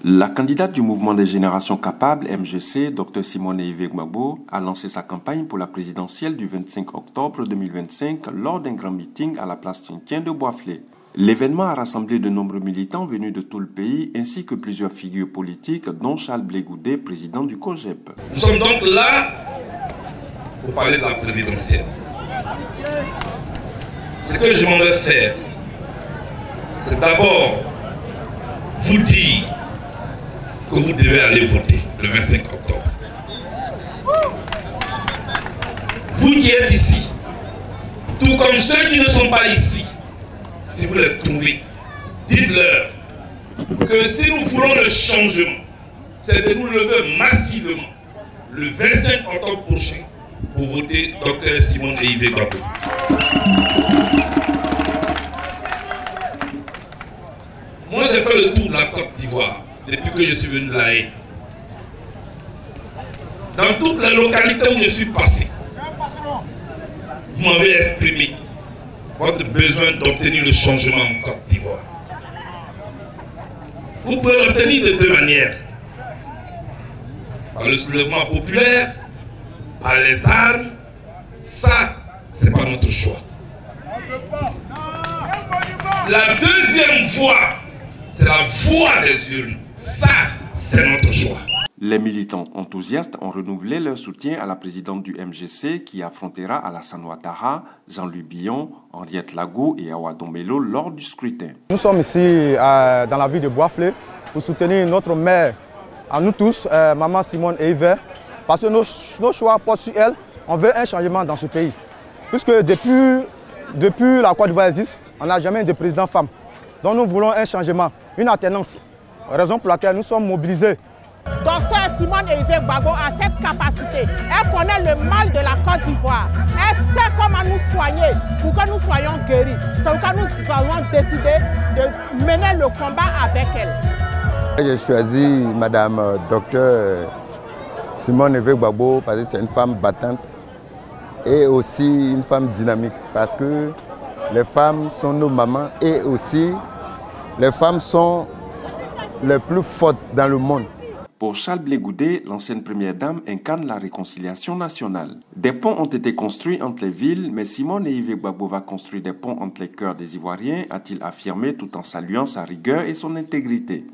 La candidate du mouvement des générations capables, MGC, Dr Simone Eivie Gbagbo, a lancé sa campagne pour la présidentielle du 25 octobre 2025 lors d'un grand meeting à la place Tien de Boisflé. L'événement a rassemblé de nombreux militants venus de tout le pays ainsi que plusieurs figures politiques dont Charles Blé Goudé, président du COJEP. Nous sommes donc là pour parler de la présidentielle. Ce que je m'en vais faire, c'est d'abord vous dire que vous devez aller voter le 25 octobre. Vous qui êtes ici, tout comme ceux qui ne sont pas ici, si vous les trouvez, dites-leur que si nous voulons le changement, c'est de nous lever massivement le 25 octobre prochain pour voter Dr Simone Eivie Gbagbo. Moi, j'ai fait le tour de la Côte d'Ivoire depuis que je suis venu de La Haye. Dans toutes les localités où je suis passé, vous m'avez exprimé votre besoin d'obtenir le changement en Côte d'Ivoire. Vous pouvez l'obtenir de deux manières. Par le soulèvement populaire, par les armes, ça, c'est pas notre choix. La deuxième voie, c'est la voie des urnes. Ça, c'est notre choix. Les militants enthousiastes ont renouvelé leur soutien à la présidente du MGC qui affrontera Alassane Ouattara, Jean-Louis Billon, Henriette Lago et Awa Dombello lors du scrutin. Nous sommes ici dans la ville de Boisflé pour soutenir notre mère, à nous tous, Maman Simone Eivie, parce que nos choix portent sur elle. On veut un changement dans ce pays. Puisque depuis la Côte d'Ivoire existe, on n'a jamais eu de président femme. Donc nous voulons un changement, une alternance. Raison pour laquelle nous sommes mobilisés. Docteur Simone Eivie Gbagbo a cette capacité. Elle connaît le mal de la Côte d'Ivoire. Elle sait comment nous soigner pour que nous soyons guéris. C'est pourquoi nous avons décidé de mener le combat avec elle. J'ai choisi Madame Docteur Simone Eivie Gbagbo parce que c'est une femme battante et aussi une femme dynamique parce que les femmes sont nos mamans et aussi les femmes sont les plus fortes dans le monde. Pour Charles Blé Goudé, l'ancienne première dame incarne la réconciliation nationale. Des ponts ont été construits entre les villes, mais Simone Eivie Gbagbo va construire des ponts entre les cœurs des Ivoiriens, a-t-il affirmé tout en saluant sa rigueur et son intégrité.